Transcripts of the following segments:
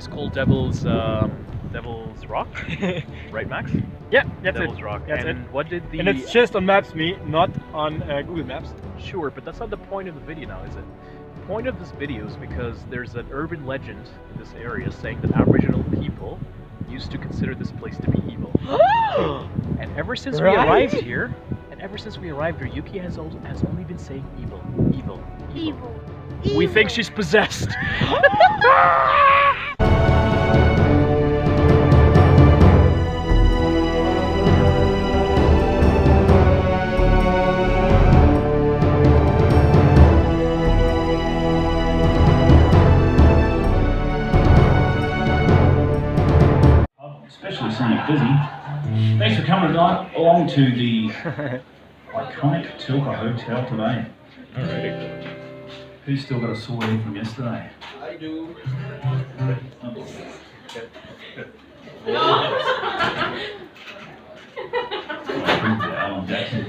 is called Devil's Rock, right, Max? Yeah, that's Devil's it. Rock. That's and it. what did the? And it's just on Maps.me, not on Google Maps. Sure, but that's not the point of the video now, is it? The point of this video is because there's an urban legend in this area saying that Aboriginal people used to consider this place to be evil. And ever since we arrived here, Yuki has only been saying evil, evil, evil. We think she's possessed. Especially seeing it busy. Thanks for coming along to the iconic Tilka Hotel today. Alrighty. Who's still got a sore head from yesterday? I do. Alan Jackson.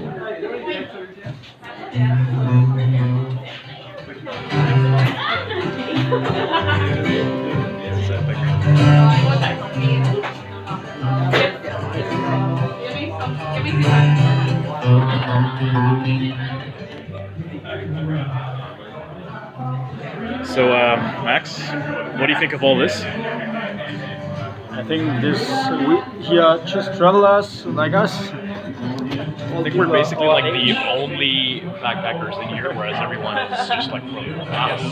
So, Max, what do you think of all this? I think we here just travelers like us. I think we're basically like the only backpackers in here, whereas everyone is just like from, I guess,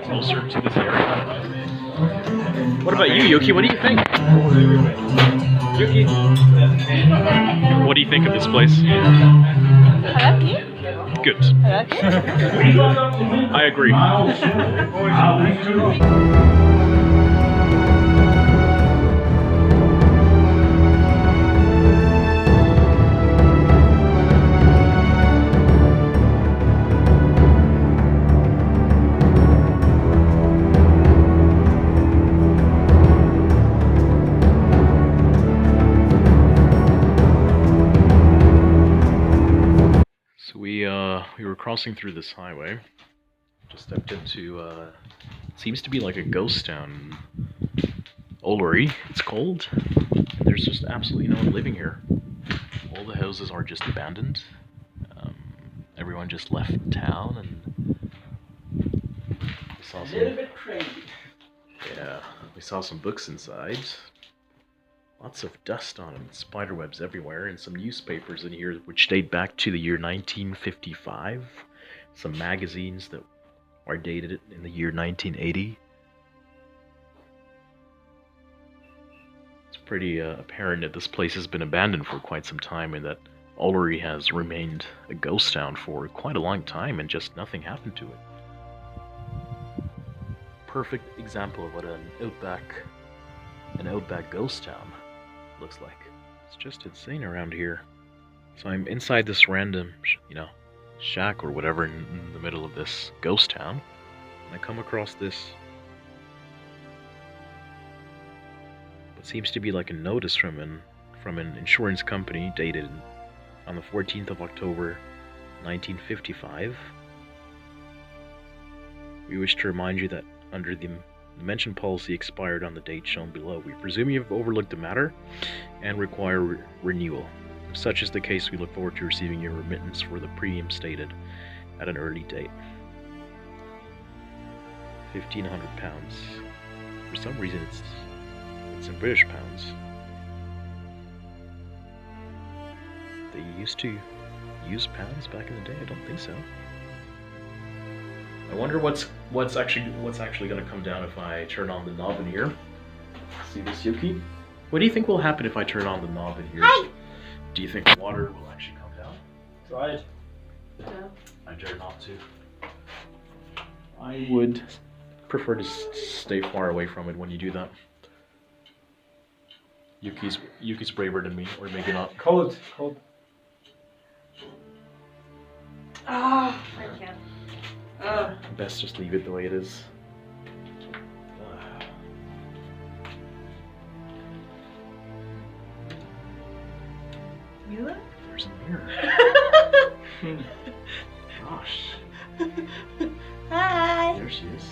closer to this area. What about you, Yuki? What do you think? Yuki? What do you think of this place? Good. I agree. We were crossing through this highway. Just stepped into seems to be like a ghost town. Uluru, it's called. And there's just absolutely no one living here. All the houses are just abandoned. Everyone just left town, and we saw some. A little bit crazy. Yeah, we saw some books inside. Lots of dust on them, spiderwebs everywhere, and some newspapers in here which date back to the year 1955. Some magazines that are dated in the year 1980. It's pretty apparent that this place has been abandoned for quite some time, and that Uluru has remained a ghost town for quite a long time, and just nothing happened to it. Perfect example of what an outback ghost town looks like. It's just insane around here. So I'm inside this random, shack or whatever in the middle of this ghost town, and I come across this what seems to be like a notice from an insurance company dated on the 14th of October 1955. We wish to remind you that under the mentioned policy expired on the date shown below. We presume you have overlooked the matter and require renewal. If such is the case, we look forward to receiving your remittance for the premium stated at an early date. £1,500. For some reason it's in British pounds. They used to use pounds back in the day? I don't think so. I wonder what's actually going to come down if I turn on the knob in here. See this, Yuki? What do you think will happen if I turn on the knob in here? Hi. Do you think water will actually come down? Try it. No. I dare not to. I would prefer to stay far away from it when you do that. Yuki's braver than me, or maybe not. Cold. Ah, I can't. Best just leave it the way it is. Mila? There's a mirror. Gosh. Hi. There she is.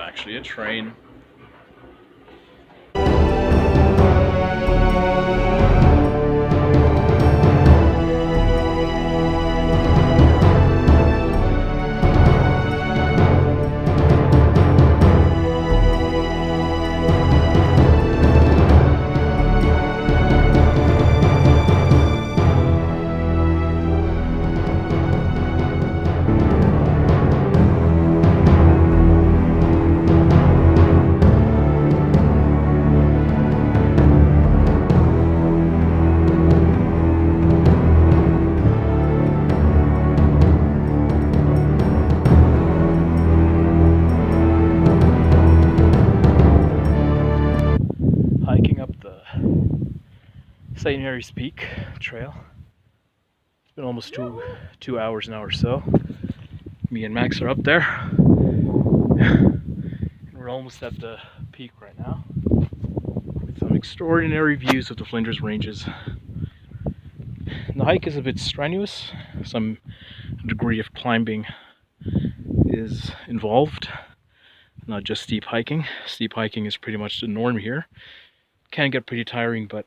actually a train. St. Mary's Peak trail. It's been almost two hours now or so. Me and Max are up there. And we're almost at the peak right now. With some extraordinary views of the Flinders Ranges. And the hike is a bit strenuous. Some degree of climbing is involved. Not just steep hiking. Steep hiking is pretty much the norm here. Can get pretty tiring, but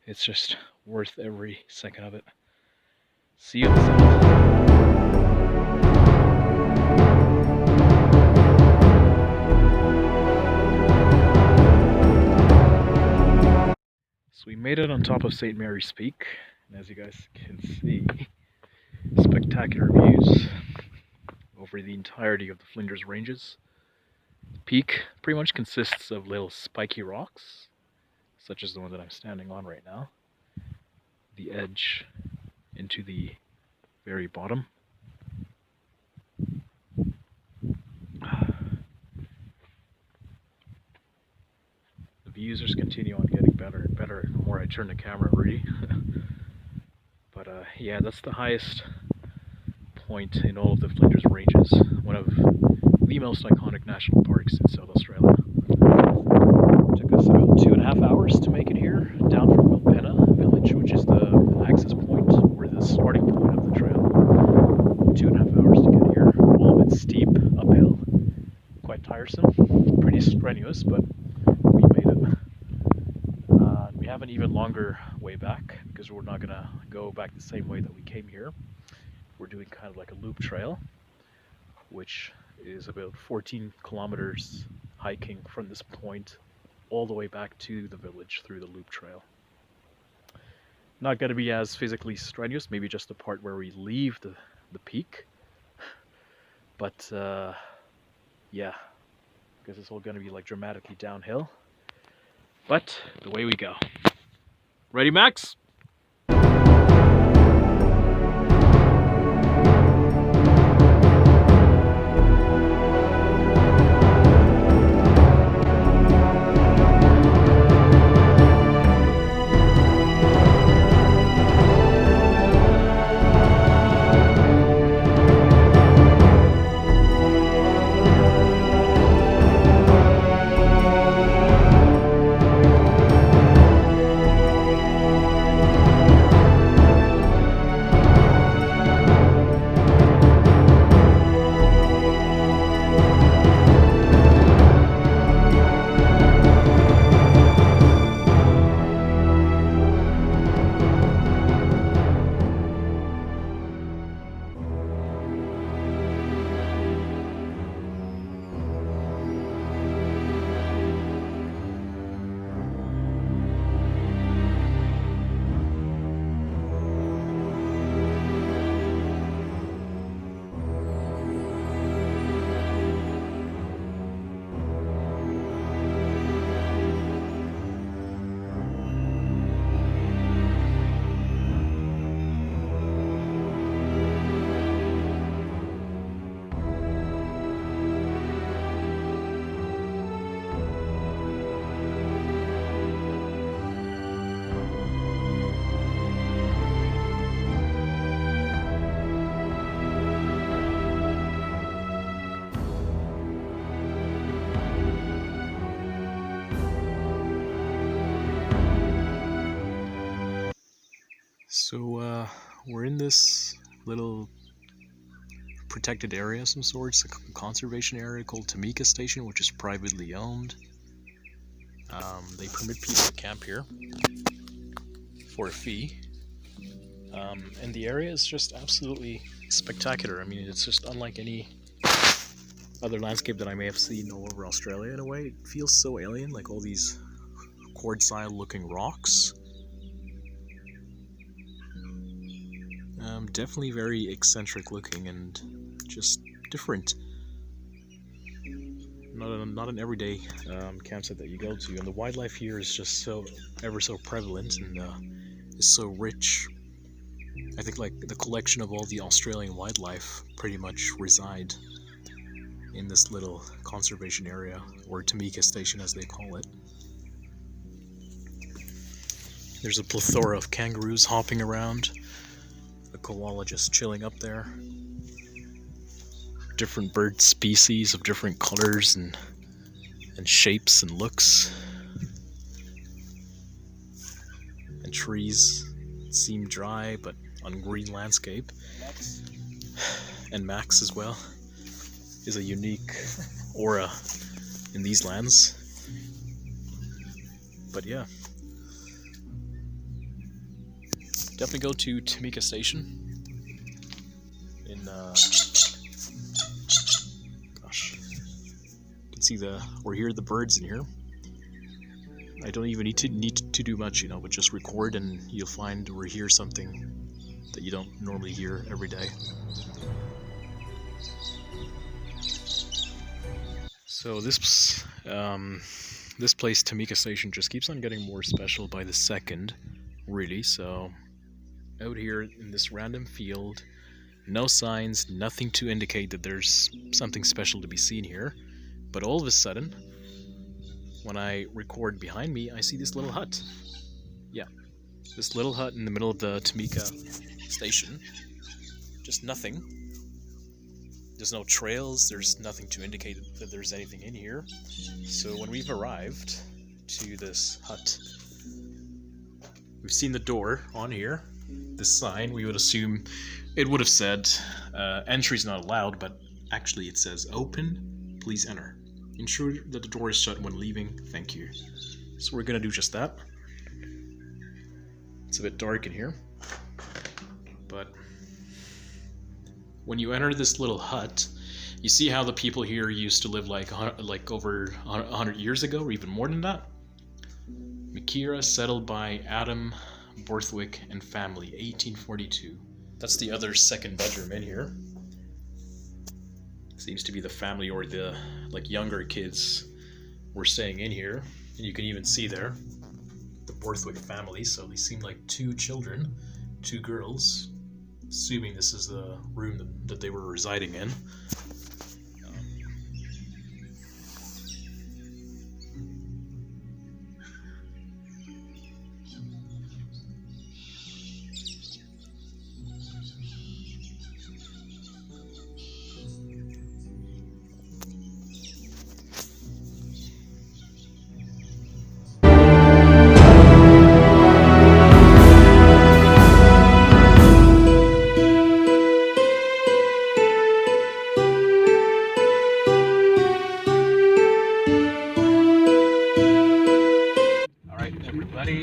it's just worth every second of it. See you at the summit. So we made it on top of St. Mary's Peak, and as you guys can see, spectacular views over the entirety of the Flinders Ranges. The peak pretty much consists of little spiky rocks, such as the one that I'm standing on right now. The edge into the very bottom. The views just continue on getting better and better the more I turn the camera, really. But yeah, that's the highest point in all of the Flinders Ranges. One of the most iconic national parks in South Australia. It took us about 2.5 hours to make it here, down from Wilpenna village, which is the access point, or the starting point of the trail. 2.5 hours to get here. All of it steep, uphill, quite tiresome, pretty strenuous, but we made it. We have an even longer way back, because we're not gonna go back the same way that we came here. We're doing kind of like a loop trail, which is about 14 kilometers hiking from this point all the way back to the village through the loop trail. Not going to be as physically strenuous, maybe just the part where we leave the peak. But yeah, because it's all going to be like dramatically downhill. But the way we go. Ready, Max? So we're in this little protected area of some sorts, a conservation area called Tamika Station, which is privately owned. They permit people to camp here for a fee. And the area is just absolutely spectacular. I mean, it's just unlike any other landscape that I may have seen all over Australia in a way. It feels so alien, like all these quartzite looking rocks. Definitely very eccentric looking and just different. Not an everyday campsite that you go to, and the wildlife here is just so ever so prevalent and is so rich. I think like the collection of all the Australian wildlife pretty much reside in this little conservation area, or Tamika Station as they call it. There's a plethora of kangaroos hopping around, a koala just chilling up there, different bird species of different colors and shapes and looks, and trees seem dry but on green landscape. And Max as well is a unique aura in these lands. But yeah, definitely go to Tamika Station in gosh, you can see or hear the birds in here. I don't even need to do much, but just record and you'll find or hear something that you don't normally hear every day. So this place, Tamika Station, just keeps on getting more special by the second, really. So out here in this random field, no signs, nothing to indicate that there's something special to be seen here. But all of a sudden, when I record behind me, I see this little hut. Yeah, this little hut in the middle of the Tamika Station. Just nothing. There's no trails, there's nothing to indicate that there's anything in here. So when we've arrived to this hut, we've seen the door on here, this sign. We would assume it would have said entry's not allowed, but actually it says open, please enter. Ensure that the door is shut when leaving, thank you. So we're gonna do just that. It's a bit dark in here, but when you enter this little hut, you see how the people here used to live like over 100 years ago, or even more than that. Makira, settled by Adam Borthwick and family, 1842. That's the other second bedroom in here. Seems to be the family or the younger kids were staying in here, and you can even see there the Borthwick family. So they seem like two children, two girls. Assuming this is the room that they were residing in.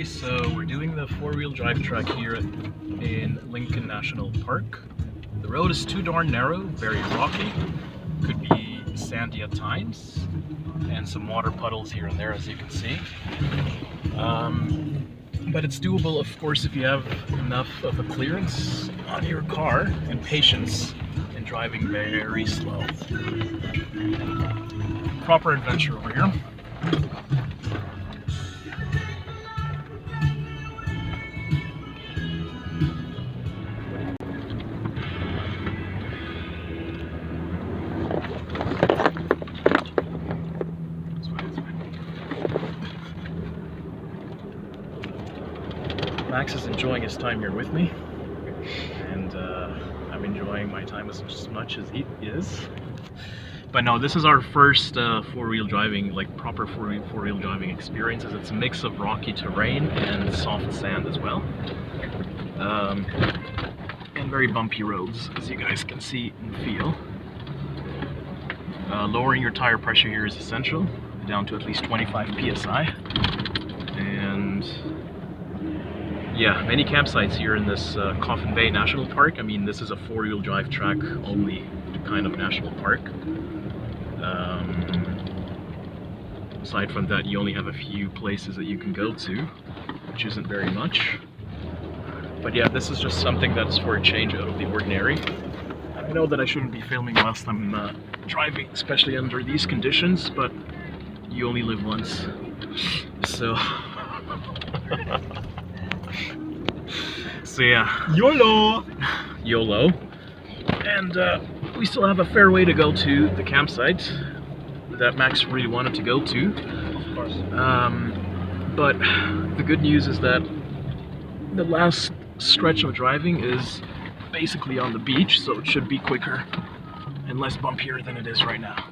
So we're doing the four-wheel drive track here in Lincoln National Park. The road is too darn narrow, very rocky, could be sandy at times, and some water puddles here and there, as you can see. But it's doable, of course, if you have enough of a clearance on your car and patience in driving very slow. Proper adventure over here. Max is enjoying his time here with me, and I'm enjoying my time as much as he is. But no, this is our first four-wheel driving, proper four-wheel driving experiences. It's a mix of rocky terrain and soft sand as well. And some very bumpy roads, as you guys can see and feel. Lowering your tire pressure here is essential, down to at least 25 psi. And yeah, many campsites here in this Coffin Bay National Park. I mean, this is a 4-wheel drive track only kind of national park. Aside from that, you only have a few places that you can go to, which isn't very much. But yeah, this is just something that's for a change out of the ordinary. I know that I shouldn't be filming whilst I'm driving, especially under these conditions, but you only live once. So... so yeah. YOLO! YOLO. And we still have a fair way to go to the campsite that Max really wanted to go to. Of course. But the good news is that the last stretch of driving is basically on the beach, so it should be quicker and less bumpier than it is right now.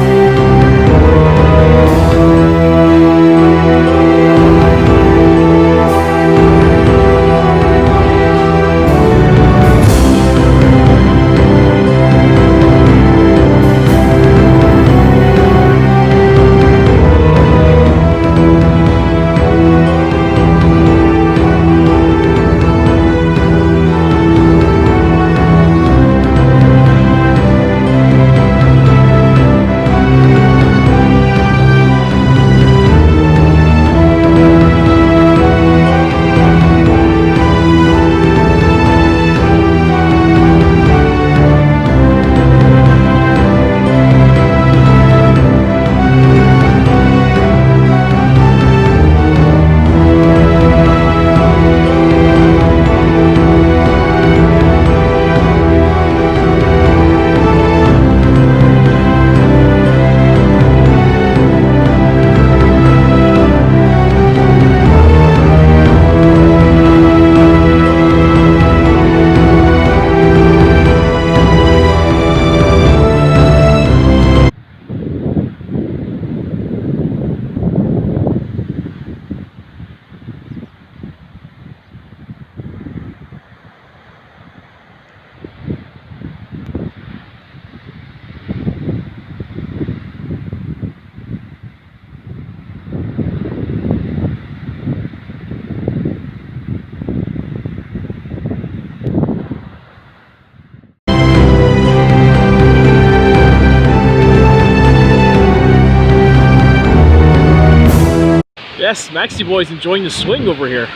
Yes, Maxi Boy's enjoying the swing over here.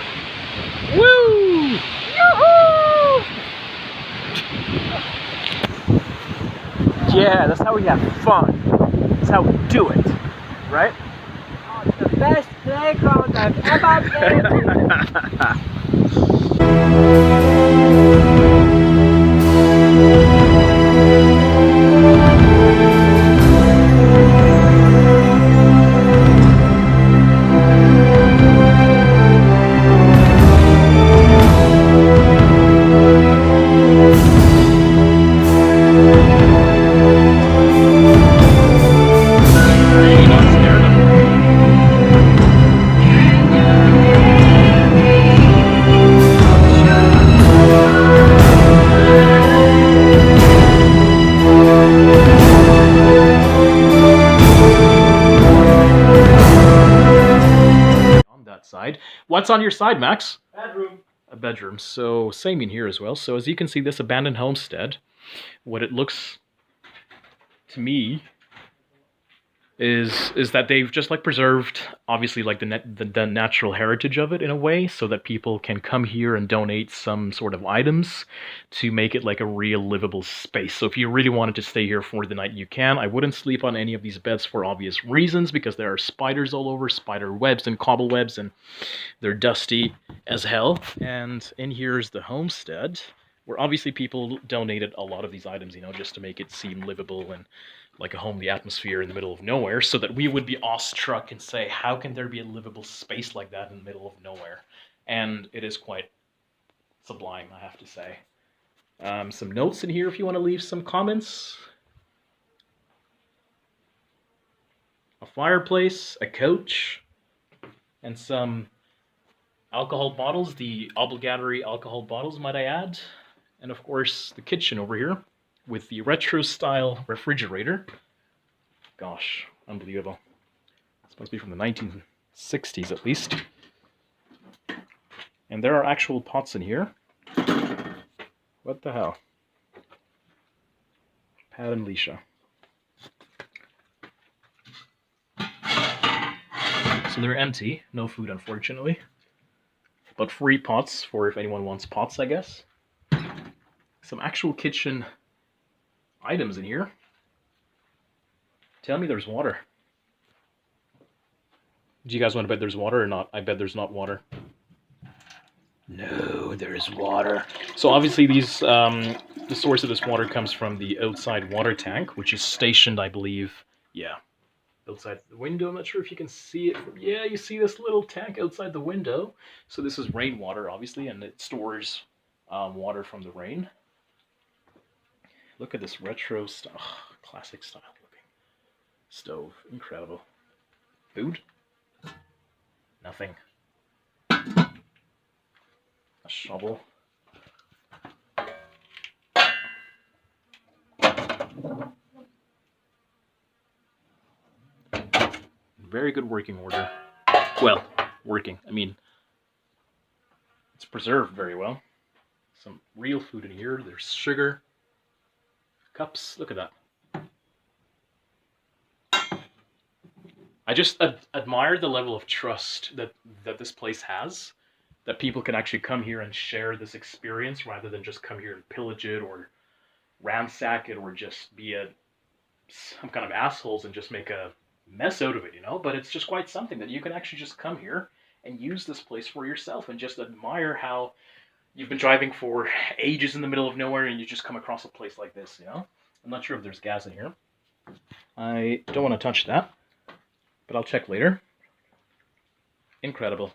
Woo! Yoo-hoo! Yeah, that's how we have fun. That's how we do it, right? Oh, the best playground I've ever been. Side. What's on your side, Max? Bedroom. A bedroom. So same in here as well. So as you can see, this abandoned homestead, what it looks to me is that they've just like preserved obviously like the natural heritage of it in a way, so that people can come here and donate some sort of items to make it like a real livable space. So if you really wanted to stay here for the night, you can. I wouldn't sleep on any of these beds for obvious reasons, because there are spiders all over, spider webs and cobwebs, and they're dusty as hell. And in here is the homestead, where obviously people donated a lot of these items, you know, just to make it seem livable and like a homely atmosphere in the middle of nowhere, so that we would be awestruck and say, how can there be a livable space like that in the middle of nowhere? And it is quite sublime, I have to say. Some notes in here if you want to leave some comments. A fireplace, a couch, and some alcohol bottles, the obligatory alcohol bottles, might I add. And of course, the kitchen over here with the retro-style refrigerator. Gosh, unbelievable. This must be from the 1960s at least. And there are actual pots in here. What the hell? Pat and Leisha. So they're empty, no food unfortunately. But free pots for if anyone wants pots, I guess. Some actual kitchen items in here. Tell me there's water. Do you guys want to bet there's water or not? I bet there's not water. No, there's water. So obviously these, the source of this water comes from the outside water tank, which is stationed, I believe, yeah, outside the window. I'm not sure if you can see it. Yeah, you see this little tank outside the window. So this is rainwater, obviously, and it stores water from the rain. Look at this retro style, classic style looking stove. Incredible. Food? Nothing. A shovel. Very good working order. Well, working. I mean, it's preserved very well. Some real food in here. There's sugar. Cups. Look at that. I just admire the level of trust that this place has. That people can actually come here and share this experience rather than just come here and pillage it or ransack it or just be some kind of assholes and just make a mess out of it, you know? But it's just quite something that you can actually just come here and use this place for yourself and just admire how you've been driving for ages in the middle of nowhere and you just come across a place like this, you know? I'm not sure if there's gas in here. I don't want to touch that, but I'll check later. Incredible.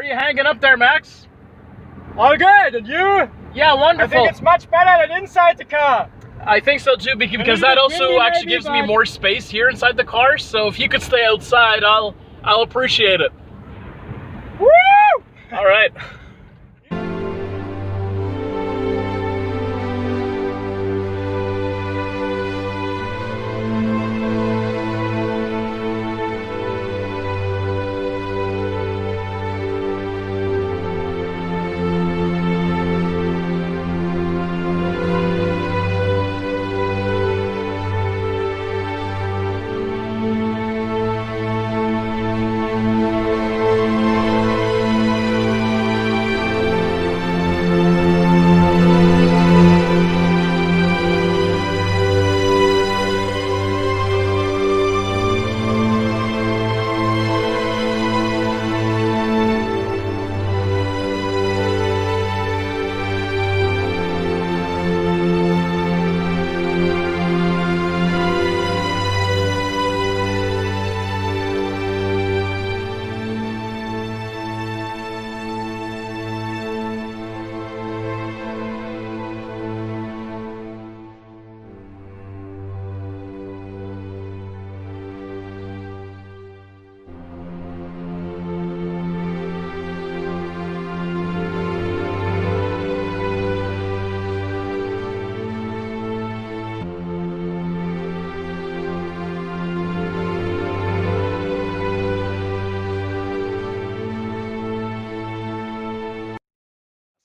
Hanging up there, Max? All good, and you? Yeah, wonderful. I think it's much better than inside the car. I think so too, because that also actually gives me more space here inside the car. So if you could stay outside, I'll appreciate it. Woo! All right.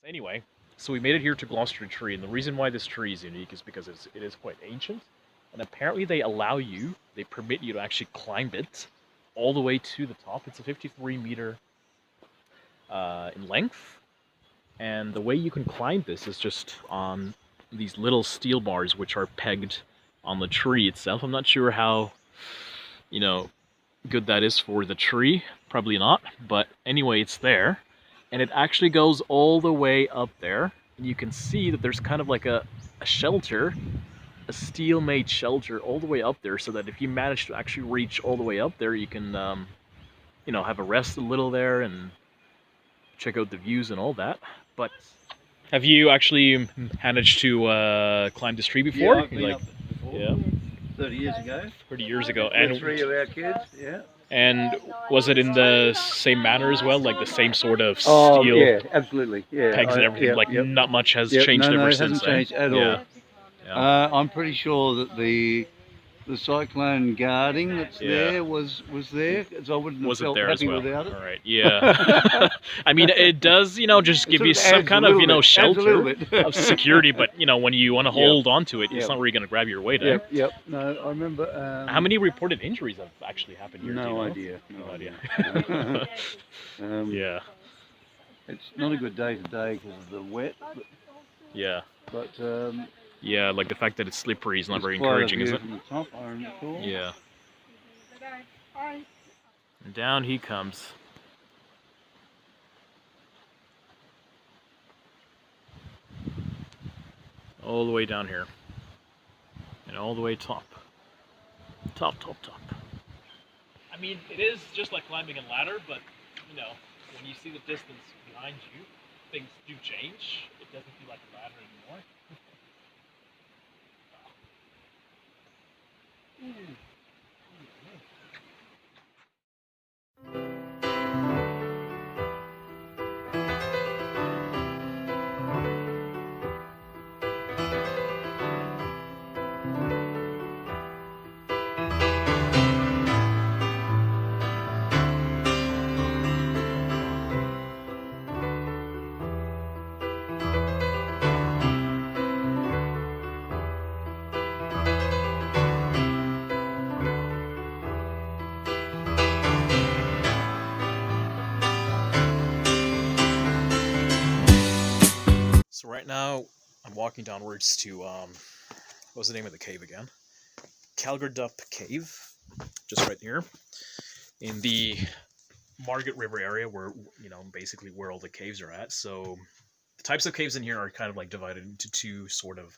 Anyway, so we made it here to Gloucester Tree, and the reason why this tree is unique is because it is quite ancient, and apparently they permit you to actually climb it all the way to the top. It's a 53 meter in length, And the way you can climb this is just on these little steel bars which are pegged on the tree itself. I'm not sure how, you know, good that is for the tree. Probably not. But anyway, it's there. And it actually goes all the way up there. And you can see that there's kind of like a shelter, a steel-made shelter all the way up there, so that if you manage to actually reach all the way up there, you can, you know, have a rest a little there and check out the views and all that. But have you actually managed to climb this tree before? Yeah, I've been Like, up before. yeah, 30 years ago. 30 years ago. With And 3 of our kids, yeah. and was it in the same manner as well, like the same sort of steel Oh, yeah, absolutely. Yeah. pegs and everything? Yeah, like yeah. not much has Yeah, changed no, ever it since. hasn't changed at Yeah. all. Yeah. I'm pretty sure that the cyclone guarding that's Yeah. there was there, because I wouldn't have Was it felt there as happy well? without it. All right, yeah. I mean, it does, you know, just give Sort you of some adds kind a of, little you know, bit, adds a little shelter bit. of security, but, you know, when you want to hold on to it, it's Yep. not really going to grab your weight, eh? Yep, yep. No, I remember. How many reported injuries have actually happened here? do you No know? idea. No idea. Yeah. Yeah, It's not a good day today because of the wet, yeah. but Yeah, like the fact that it's slippery is not it's very quite a encouraging, is view it? from the top, I recall. Yeah. And down he comes. All the way down here. And all the way top. Top. I mean, it is just like climbing a ladder, but, you know, when you see the distance behind you, things do change. It doesn't feel like a ladder anymore. So right now, I'm walking downwards to, what's the name of the cave again? Calgardup Cave, just right here, in the Margaret River area where, you know, basically where all the caves are at. So the types of caves in here are kind of like divided into two sort of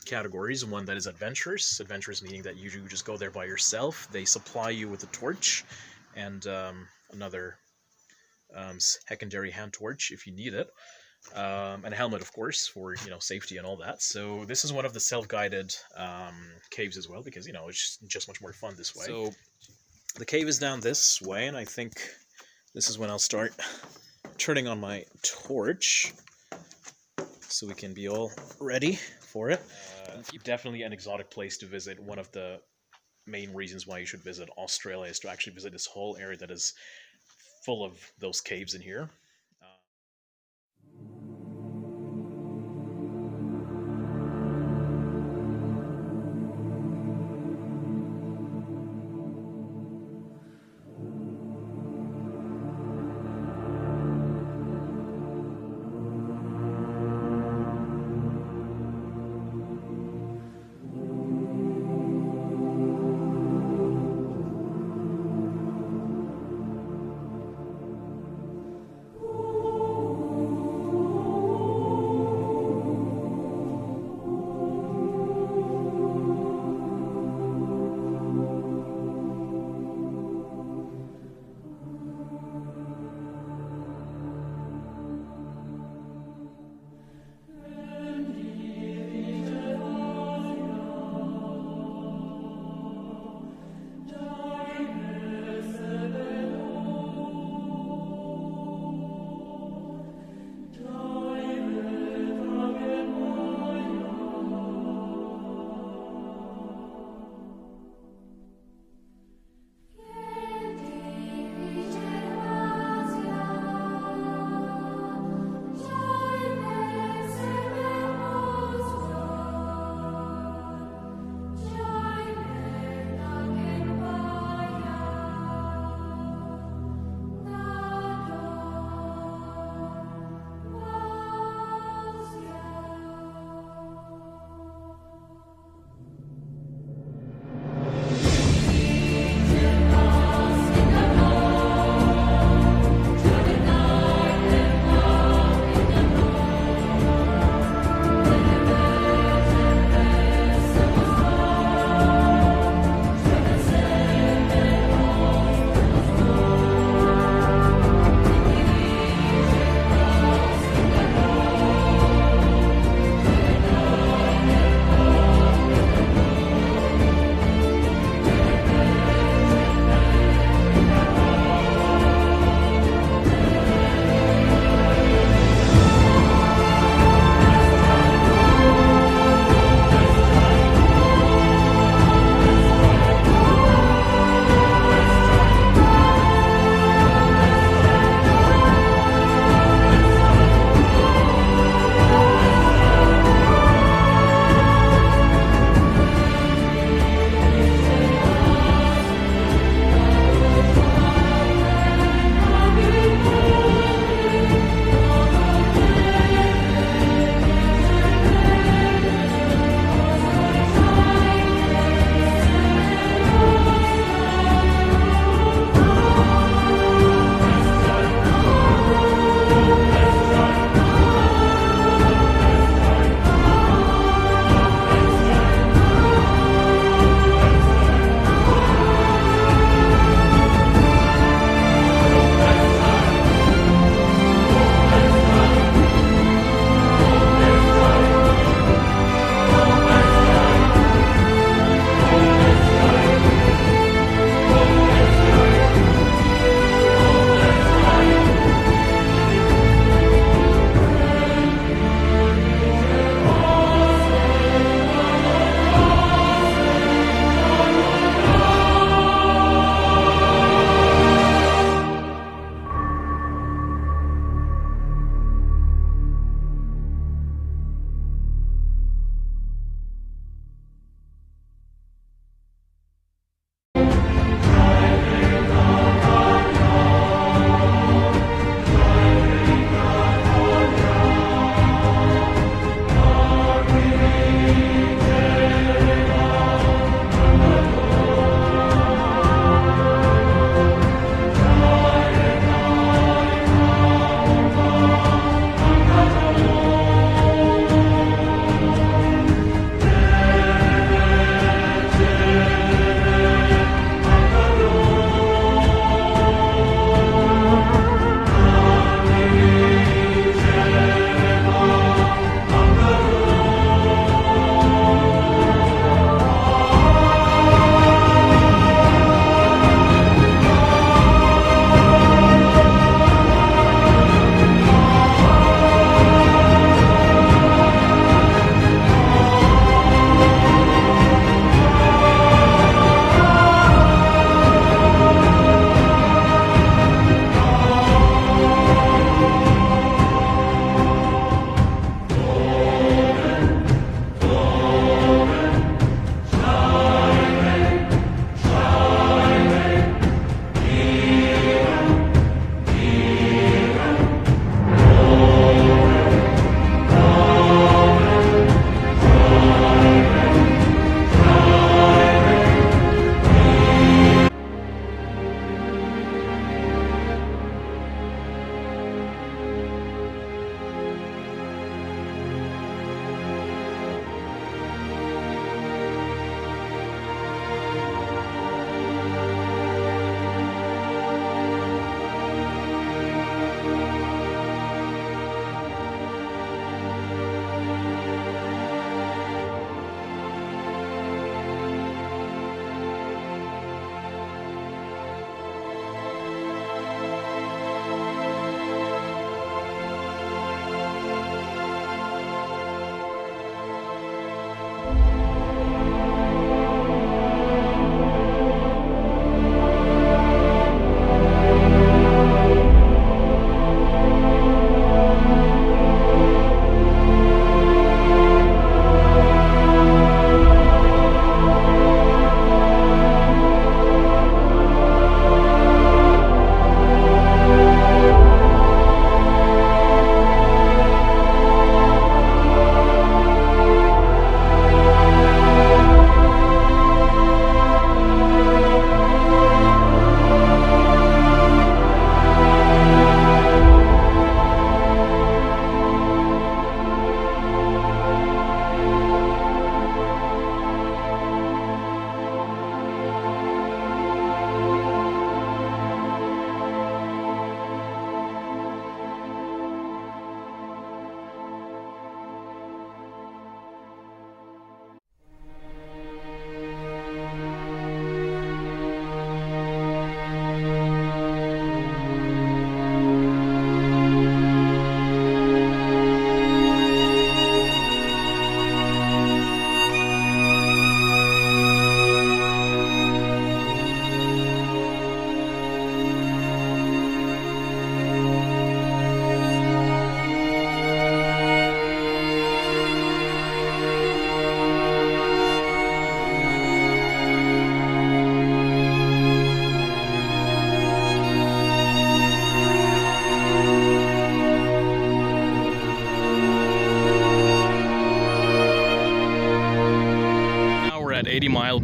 categories. One that is adventurous meaning that you just go there by yourself. They supply you with a torch and another secondary hand torch if you need it, and a helmet, of course, for, you know, safety and all that. So this is one of the self-guided caves as well, because, you know, it's just much more fun this way. So the cave is down this way, and I think this is when I'll start turning on my torch so we can be all ready for it. Definitely an exotic place to visit. One of the main reasons why you should visit Australia is to actually visit this whole area that is full of those caves in here.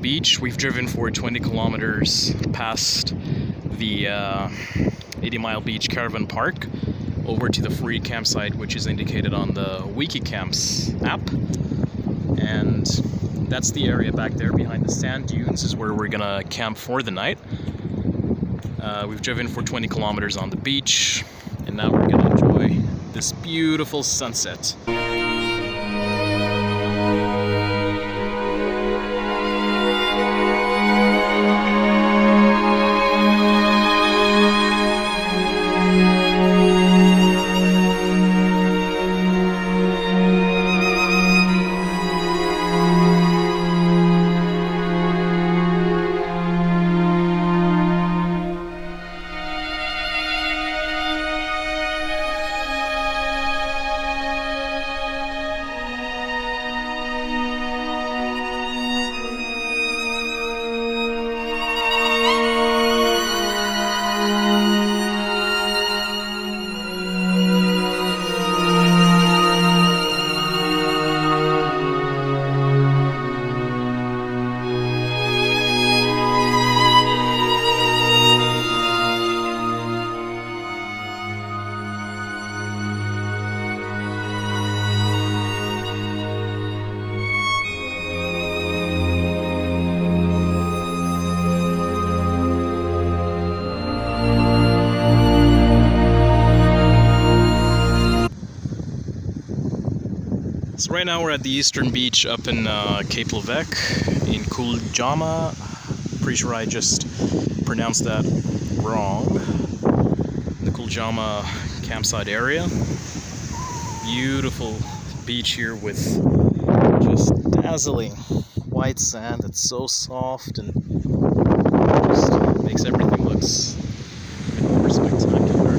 Beach. We've driven for 20 kilometers past the 80 Mile Beach Caravan Park over to the free campsite, which is indicated on the Wikicamps app. And that's the area back there behind the sand dunes is where we're gonna camp for the night. We've driven for 20 kilometers on the beach, and now we're gonna enjoy this beautiful sunset. So right now we're at the eastern beach up in Cape Leveque in Kuljama. Pretty sure I just pronounced that wrong. The Kuljama campsite area. Beautiful beach here with just dazzling white sand that's so soft and just makes everything looks even more spectacular.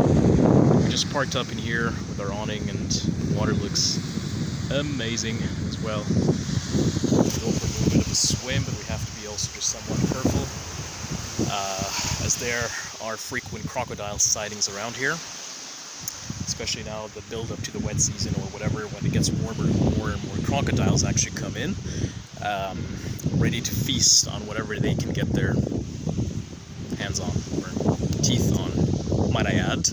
We just parked up in here with our awning and the water looks amazing as well. We'll go for a little bit of a swim, but we have to be also just somewhat careful as there are frequent crocodile sightings around here, especially now the build up to the wet season or whatever. When it gets warmer, more and more crocodiles actually come in, ready to feast on whatever they can get their hands on or teeth on, might I add.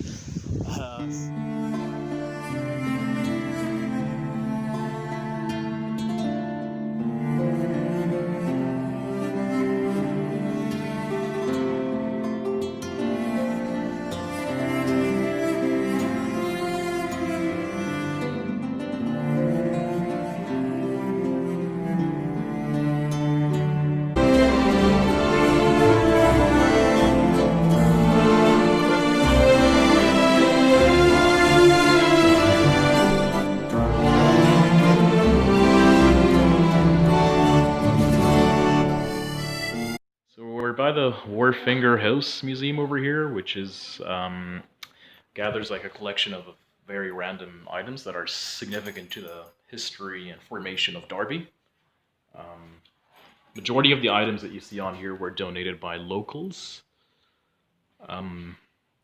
By the Wharfinger House Museum over here, which is gathers like a collection of very random items that are significant to the history and formation of Derby. Majority of the items that you see on here were donated by locals.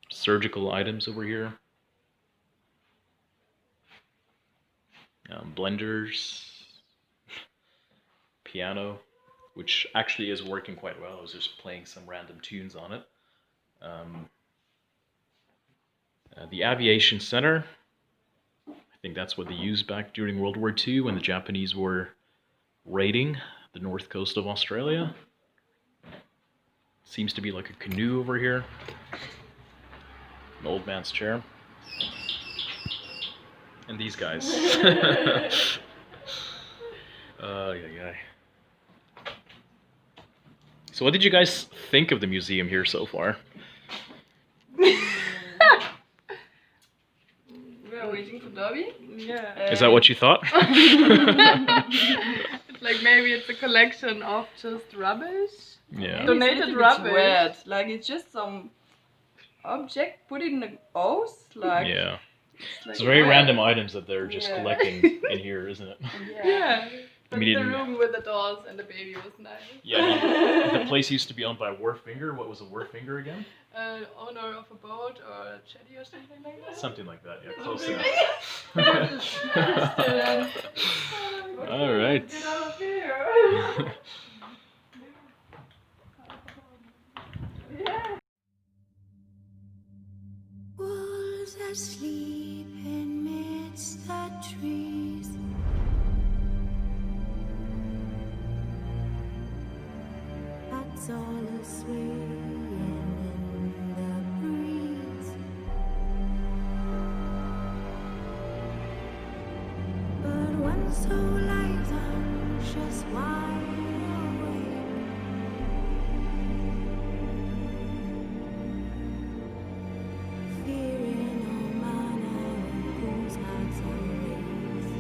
Surgical items over here. Blenders. Piano, which actually is working quite well. I was just playing some random tunes on it. The Aviation Center, I think that's what they used back during World War II when the Japanese were raiding the north coast of Australia. Seems to be like a canoe over here. An old man's chair. And these guys. Yeah. So what did you guys think of the museum here so far? We are waiting for Derby. Yeah. Is that what you thought? It's like maybe it's a collection of just rubbish. Yeah. Donated rubbish. Weird. Like it's just some object put in the house. Like Yeah. it's, like It's very weird. random items that they're just Yeah. collecting in here, isn't it? Yeah. But the Immediately. room with the dolls and the baby was nice. Yeah. The place used to be owned by Wharfinger. What was a Wharfinger again? Owner of a boat or a jetty or something like that. Something like that. Yeah, close enough. Still, All right. get out of here. asleep amidst the trees. That's all a swaying in the breeze. But one soul lies anxious, wide awake. Fearing no manner whose hearts are raised.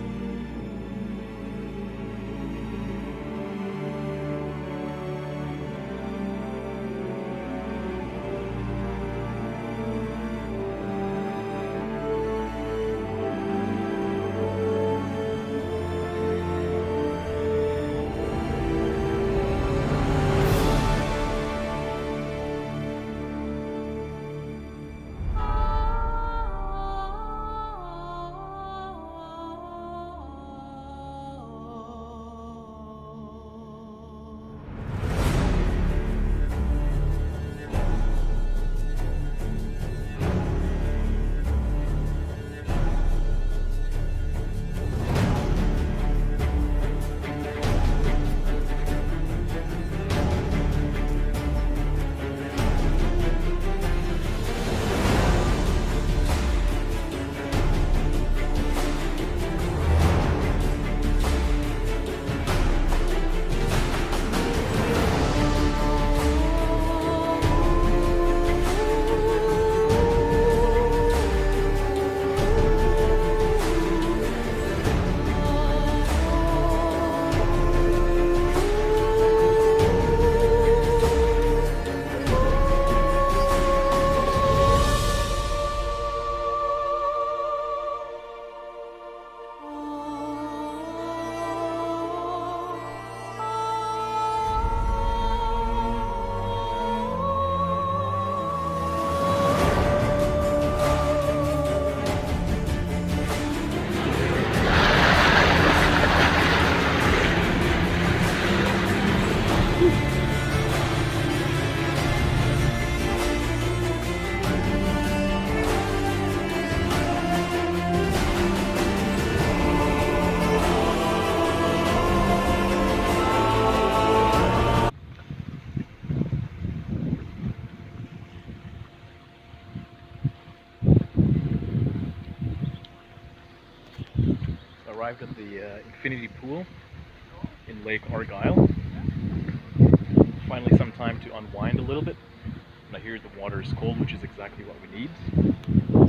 Arrived at the infinity pool in Lake Argyle. Finally some time to unwind a little bit. And I hear the water is cold, which is exactly what we need.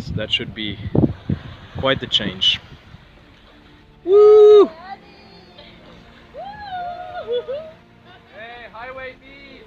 So that should be quite the change. Woo! Hey, highway bees!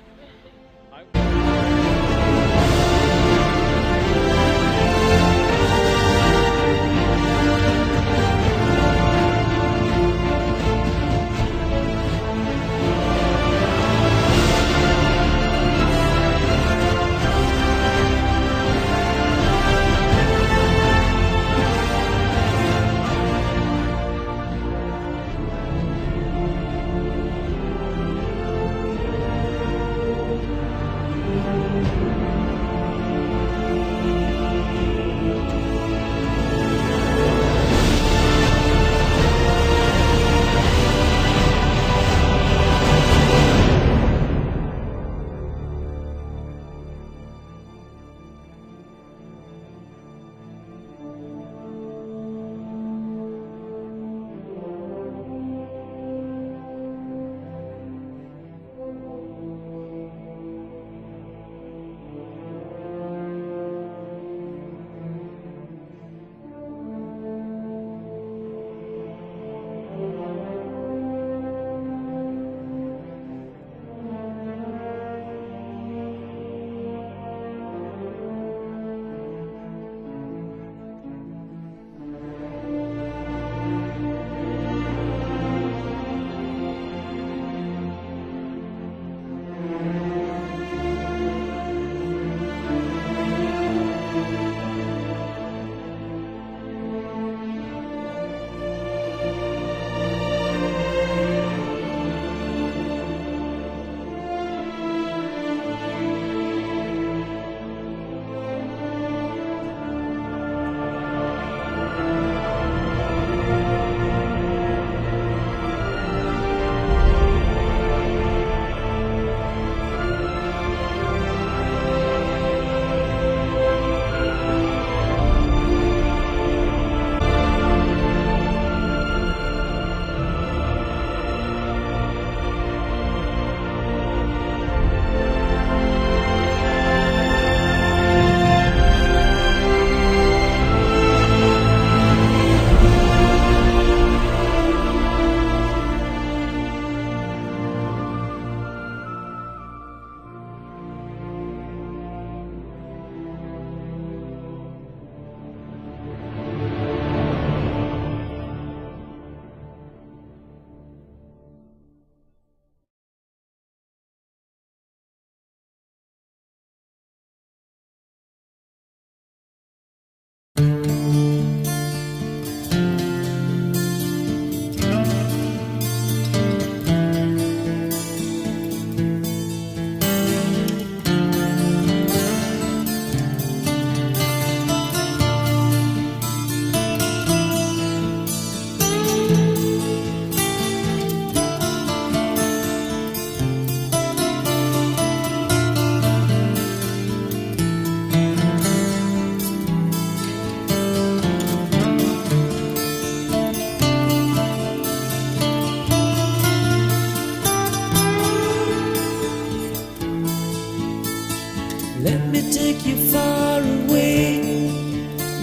take you far away.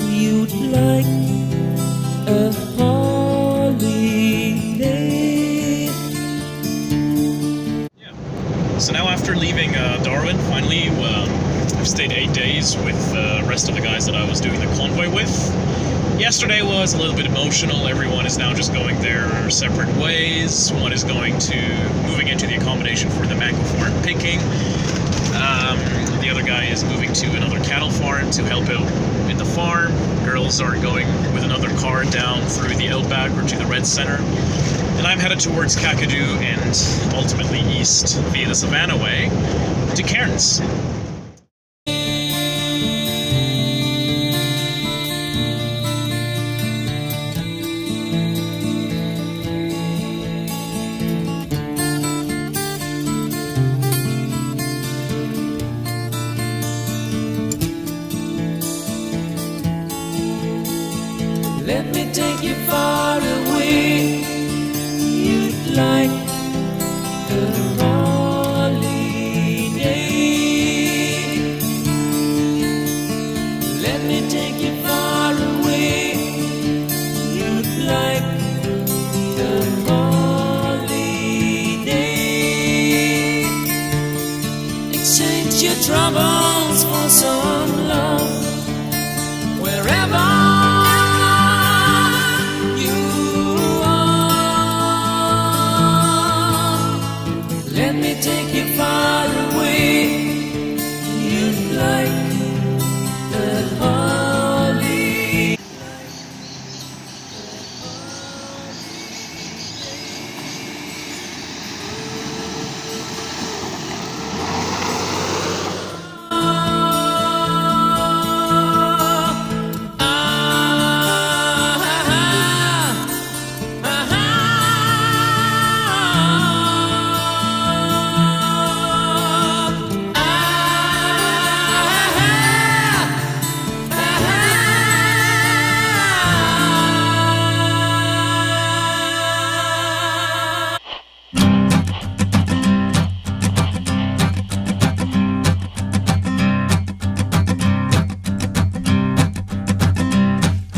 You'd like a holiday. So now after leaving Darwin, finally, I've stayed 8 days with the rest of the guys that I was doing the convoy with. Yesterday was a little bit emotional. Everyone is now just going their separate ways. One is moving into the accommodation for the mango farm picking. The other guy is moving to another cattle farm to help out in the farm. Girls are going with another car down through the outback or to the Red Center. And I'm headed towards Kakadu and ultimately east via the Savannah way to Cairns. Let me take you far away. You'd like a holiday. Let me take you far away. You'd like a holiday. Exchange your troubles for some love. Wherever take you far away. You'd like the holly.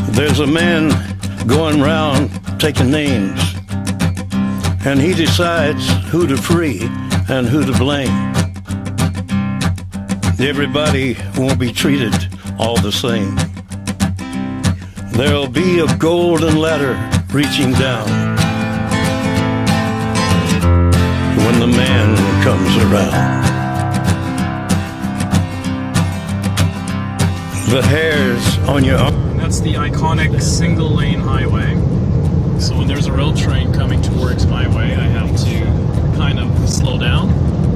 There's a man going round taking names, and he decides who to free and who to blame. Everybody won't be treated all the same. There'll be a golden ladder reaching down when the man comes around. The hairs on your arm. That's the iconic single-lane highway. So when there's a road train coming towards my way, I have to kind of slow down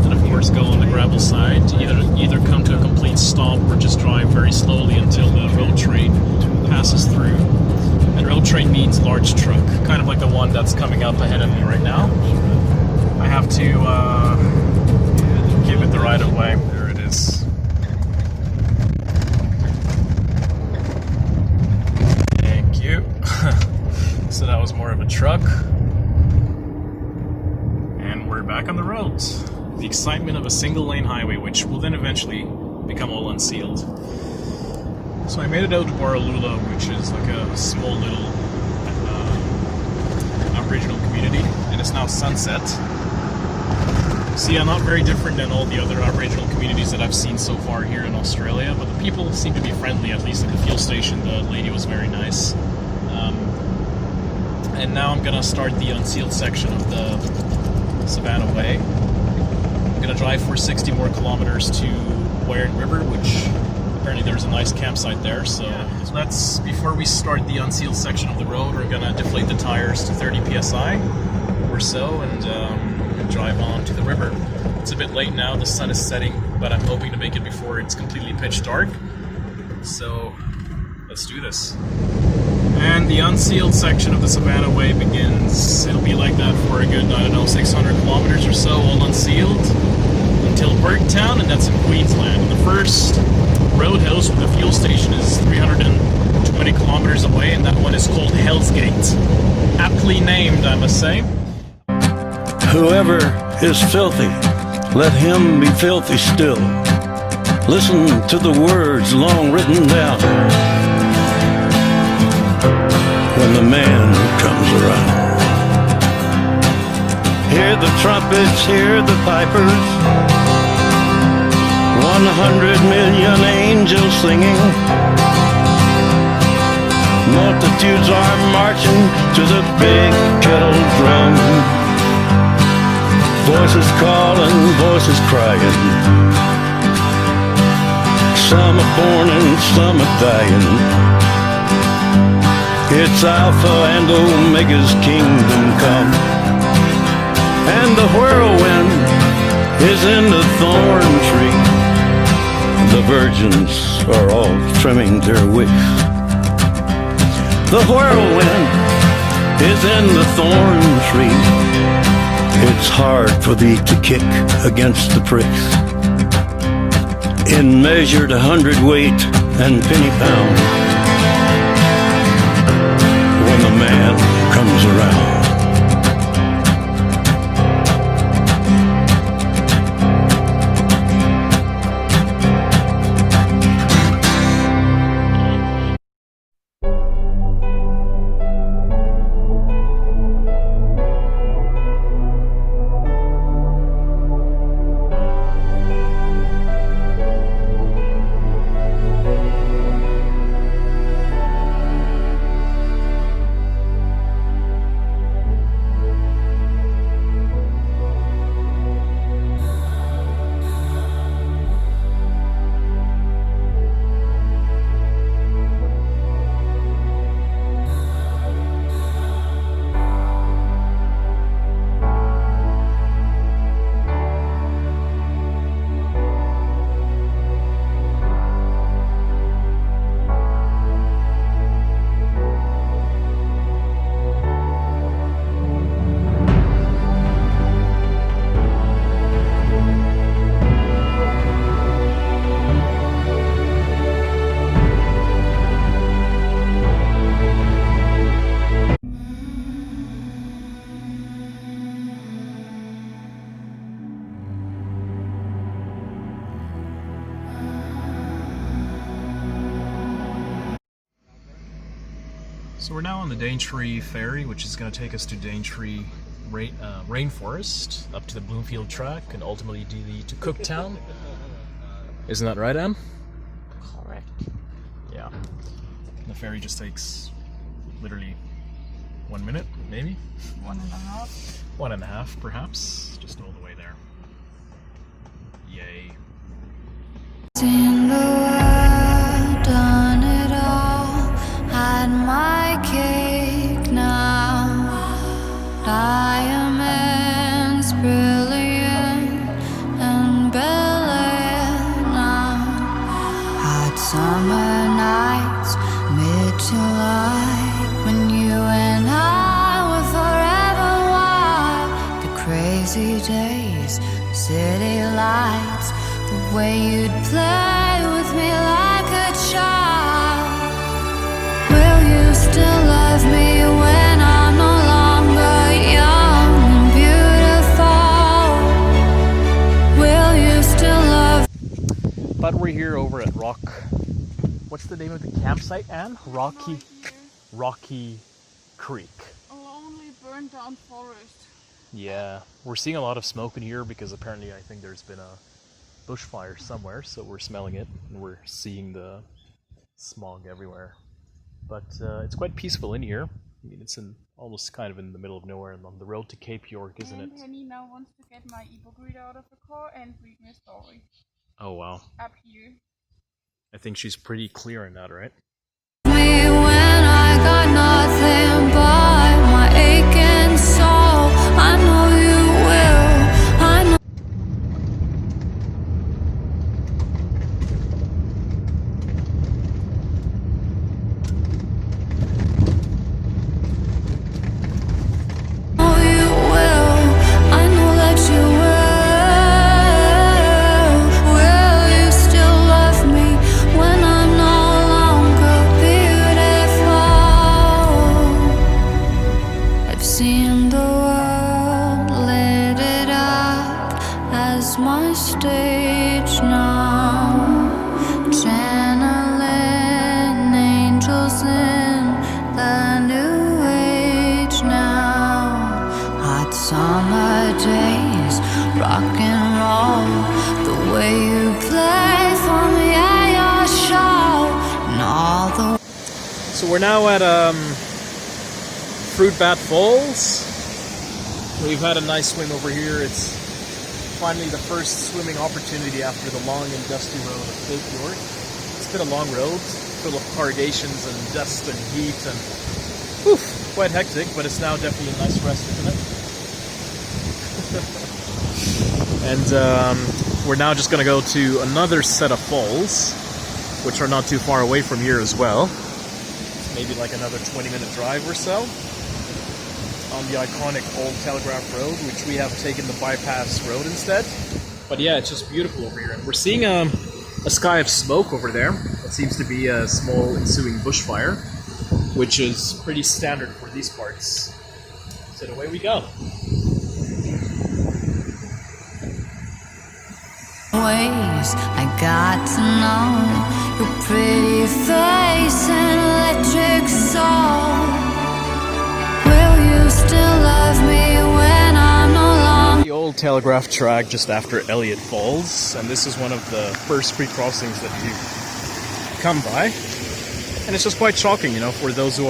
and of course go on the gravel side to either come to a complete stop or just drive very slowly until the road train passes through. And road train means large truck, kind of like the one that's coming up ahead of me right now. I have to give it the right of way. There it is. So that was more of a truck, and we're back on the roads. The excitement of a single lane highway, which will then eventually become all unsealed. So I made it out to Baralula, which is like a small little Aboriginal community, and it's now sunset. So yeah, not very different than all the other Aboriginal communities that I've seen so far here in Australia, but the people seem to be friendly, at least at the fuel station. The lady was very nice. And now I'm gonna start the unsealed section of the Savannah Way. I'm gonna drive for 60 more kilometers to Barren River, which apparently there's a nice campsite there. So before we start the unsealed section of the road, we're gonna deflate the tires to 30 psi or so, and drive on to the river. It's a bit late now, the sun is setting, but I'm hoping to make it before it's completely pitch dark. So let's do this. And the unsealed section of the Savannah Way begins. It'll be like that for a good, I don't know, 600 kilometers or so, all unsealed, until Burtontown, and that's in Queensland. And the first roadhouse with the fuel station is 320 kilometers away, and that one is called Hell's Gate. Aptly named, I must say. Whoever is filthy, let him be filthy still. Listen to the words long written down when the man comes around. Hear the trumpets, hear the pipers, 100 million angels singing. Multitudes are marching to the big kettle drum. Voices calling, voices crying. Some are born and some are dying. It's Alpha and Omega's kingdom come. And the whirlwind is in the thorn tree. The virgins are all trimming their wicks. The whirlwind is in the thorn tree. It's hard for thee to kick against the pricks. In measured hundredweight and penny pound, when the man comes around. So we're now on the Daintree ferry, which is going to take us to Daintree rainforest, up to the Bloomfield track, and ultimately to Cooktown. Isn't that right, Em? Correct. Yeah. The ferry just takes literally 1 minute, maybe? 1.5. 1.5, perhaps. Just all the way there. Yay. Seen the world, done it all, had my cake now. Diamonds brilliant and brilliant now. Hot summer nights, mid-July, when you and I were forever wild. The crazy days, city lights, the way you'd play with me like a child. Will you still love me when I'm no longer young and beautiful? Will you still love? But we're here over at what's the name of the campsite, Anne? Rocky Creek. A lonely burned down forest. Yeah, we're seeing a lot of smoke in here because apparently I think there's been a bushfire somewhere, so we're smelling it and we're seeing the smog everywhere. But it's quite peaceful in here. I mean, it's almost kind of in the middle of nowhere and on the road to Cape York, isn't it? And Penny now wants to get my ebook reader out of the car and read me a story. Oh wow. Up here. I think she's pretty clear in that, right? Me when I got nothing but my aching soul. I know you will. I know. You will. I know that you will. Will you still love me when I'm no longer beautiful? I've seen the world, lit it up as my stage now. channeling angels in the new age now. Hot summer days, rock and roll, the way you play for me at your show, and all the. So we're now at Fruit Bat Falls. We've had a nice swim over here. It's finally the first swimming opportunity after the long and dusty road of Cape Leveque. It's been a long road, full of corrugations and dust and heat and quite hectic, but it's now definitely a nice rest, isn't it? And we're now just going to go to another set of falls, which are not too far away from here as well. It's maybe like another 20-minute drive or so, on the iconic Old Telegraph Road, which we have taken the bypass road instead. But yeah, it's just beautiful over here. And we're seeing a sky of smoke over there. It seems to be a small ensuing bushfire, which is pretty standard for these parts. So away we go. Ways I got to know your pretty face and electric soul. Will you still love me when I'm no longer? The old telegraph track just after Elliott Falls, and this is one of the first free crossings that you come by. And it's just quite shocking, you know, for those who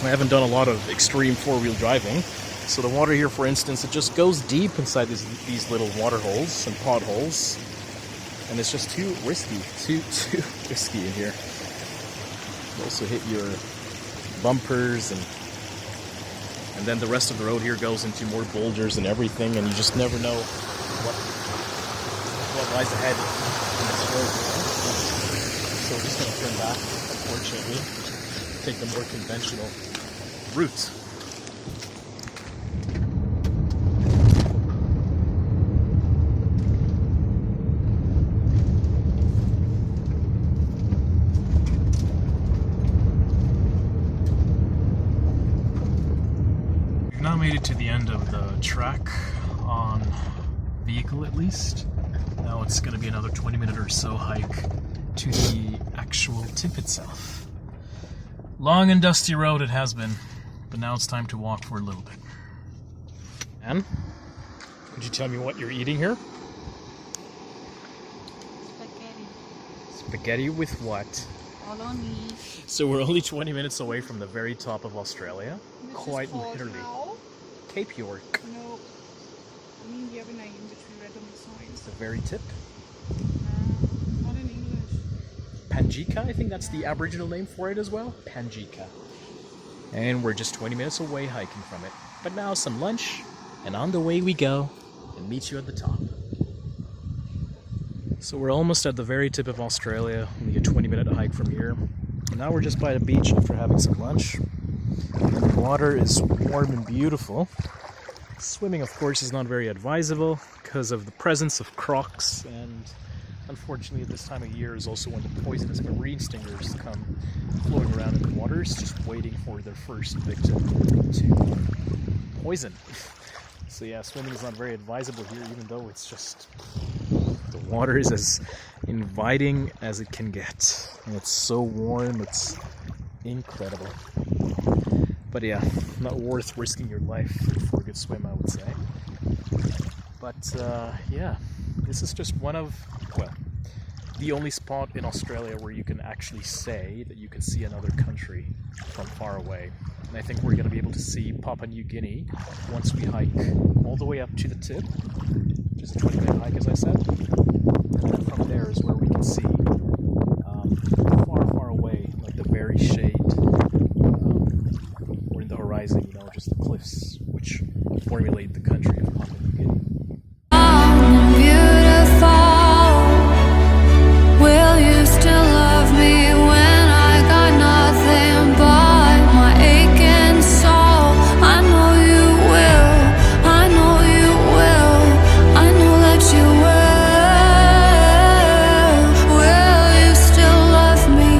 haven't done a lot of extreme four-wheel driving. So the water here, for instance, it just goes deep inside these little water holes and potholes, and it's just too risky, too risky in here. You also hit your bumpers, and then the rest of the road here goes into more boulders and everything, and you just never know what lies ahead in this road. So we're just going to turn back, unfortunately, take the more conventional route. Now made it to the end of the track on vehicle, at least. Now it's going to be another 20-minute or so hike to the actual tip itself. Long and dusty road it has been, but now it's time to walk for a little bit. Anne, could you tell me what you're eating here? Spaghetti. Spaghetti with what? Bologna. So we're only 20 minutes away from the very top of Australia. Quite literally. Cape Leveque. No. I mean, you have a name which we read on the signs. The very tip. Not in English. Panjika, I think that's the Aboriginal name for it as well. Panjika. And we're just 20 minutes away hiking from it. But now some lunch, and on the way we go, and meet you at the top. So we're almost at the very tip of Australia, only a 20-minute hike from here. And now we're just by the beach after having some lunch. And the water is warm and beautiful. Swimming, of course, is not very advisable because of the presence of crocs, and unfortunately at this time of year is also when the poisonous marine stingers come floating around in the waters, just waiting for their first victim to poison. So yeah, swimming is not very advisable here, even though it's just... the water is as inviting as it can get. And it's so warm, it's incredible. But yeah, not worth risking your life for a good swim, I would say. But yeah, this is just one of, well, the only spot in Australia where you can actually say that you can see another country from far away. And I think we're going to be able to see Papua New Guinea once we hike all the way up to the tip, which is a 20-minute hike, as I said. And then from there is where we can see far away, like the very shade, or in the horizon, you know, just the cliffs which formulate the country of Papua New Guinea. Will you still love me when I got nothing but my aching soul? I know you will, I know you will, I know that you will. Will you still love me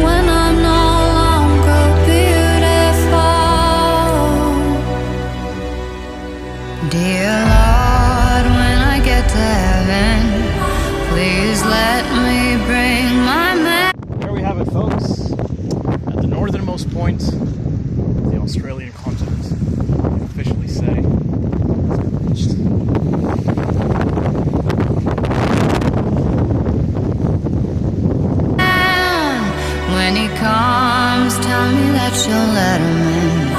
when I'm no longer beautiful? Dear Lord, when I get to heaven, please let me bring have it, folks. At the northernmost point of the Australian continent, I can officially say it's been reached. When he comes, tell me that you'll let him in.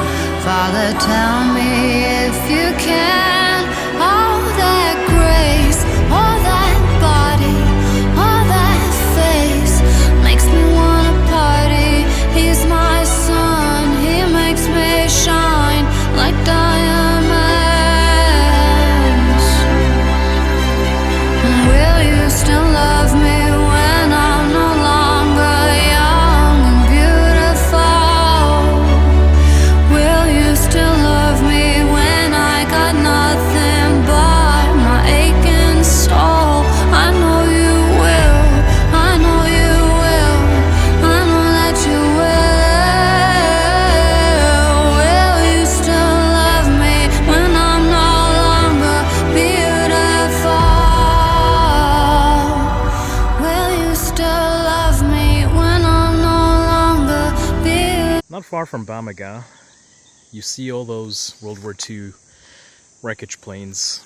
Father, tell me if you can. All that grace, all that body, all that face makes me wanna party. He's my sun, he makes me shine like diamonds. Will you still love me when I'm no longer young and beautiful? Will you still love me when I got nothing but my aching soul? I know you will, I know you will, I know that you will. Will you still love me when I'm no longer beautiful? Will you still love me when I'm no longer beautiful? Not far from Bamaga, you see all those World War II wreckage planes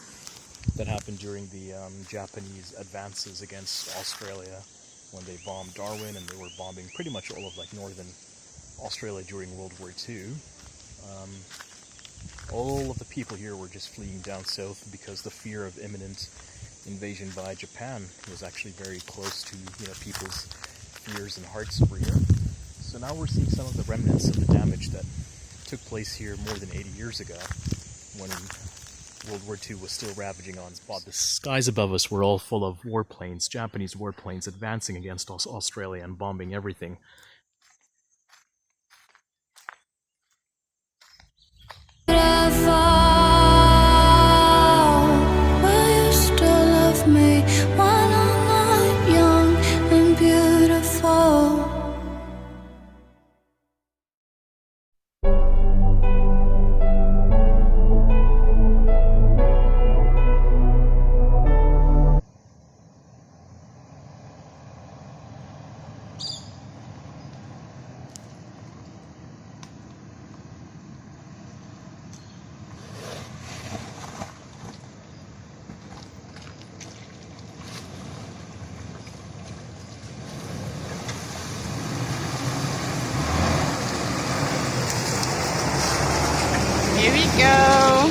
that happened during the Japanese advances against Australia when they bombed Darwin, and they were bombing pretty much all of like northern Australia during World War II. All of the people here were just fleeing down south because the fear of imminent invasion by Japan was actually very close to, you know, people's fears and hearts over here. So now we're seeing some of the remnants of the damage that took place here more than 80 years ago when World War II was still ravaging on spot. The skies above us were all full of warplanes, Japanese warplanes advancing against Australia and bombing everything. Will you still love me when I'm not young and beautiful? Here we go.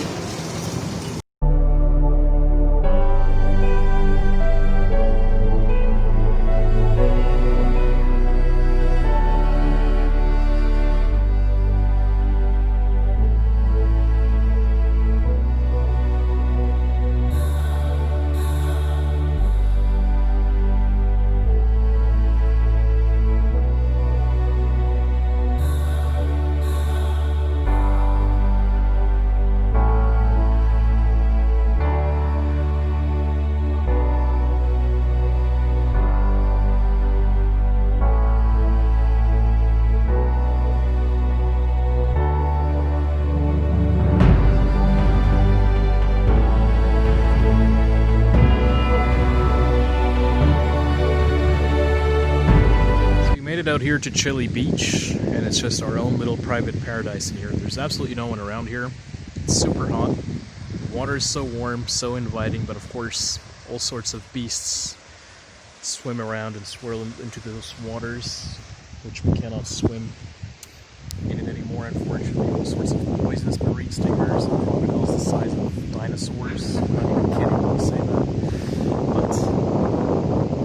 Out here to Chile Beach, and it's just our own little private paradise in here. There's absolutely no one around here. It's super hot. The water is so warm, so inviting, but of course all sorts of beasts swim around and swirl into those waters, which we cannot swim in it anymore, unfortunately. All sorts of poisonous marine stingers and crocodiles the size of dinosaurs. I'm not even kidding when I say that. But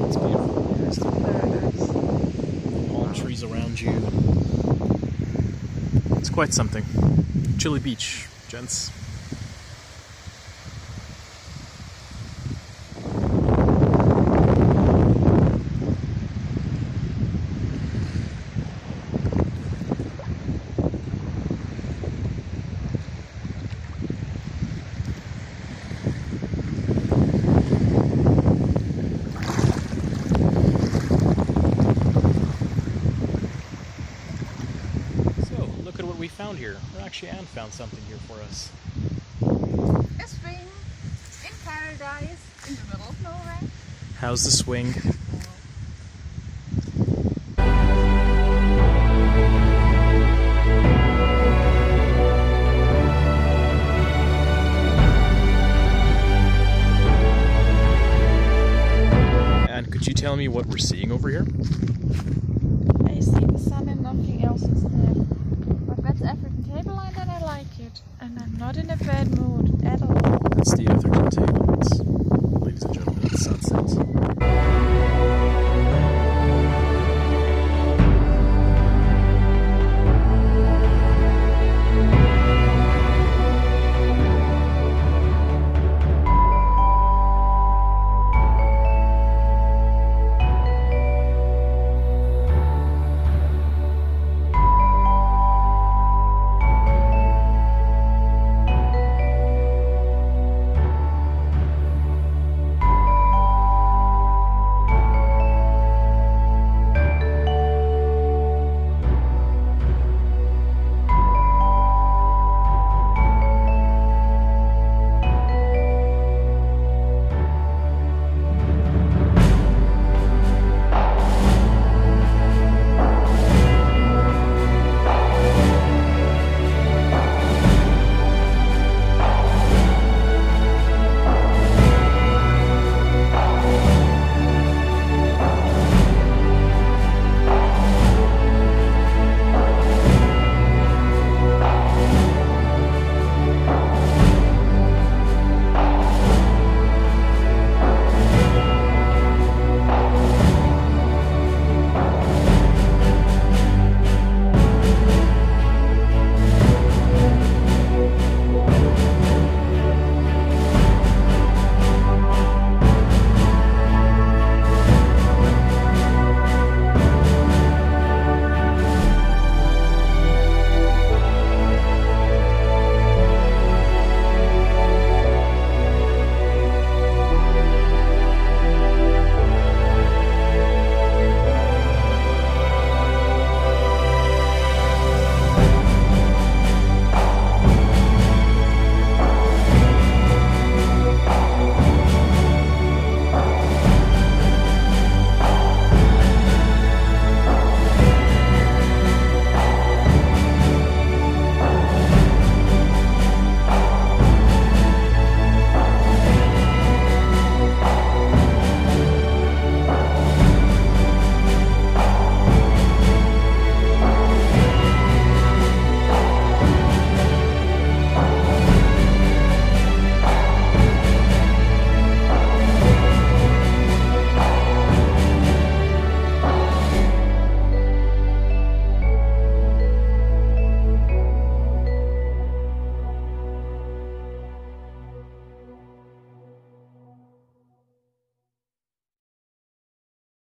it's beautiful. Here's the paradise. Palm trees around you. It's quite something. Chile Beach, gents. Found here. Or actually, Anne found something here for us. A swing in paradise in the middle of nowhere. How's the swing? Could you tell me what we're seeing over here? I see the sun and nothing else is there. But that's African tableline and I like it. And I'm not in a bad mood at all.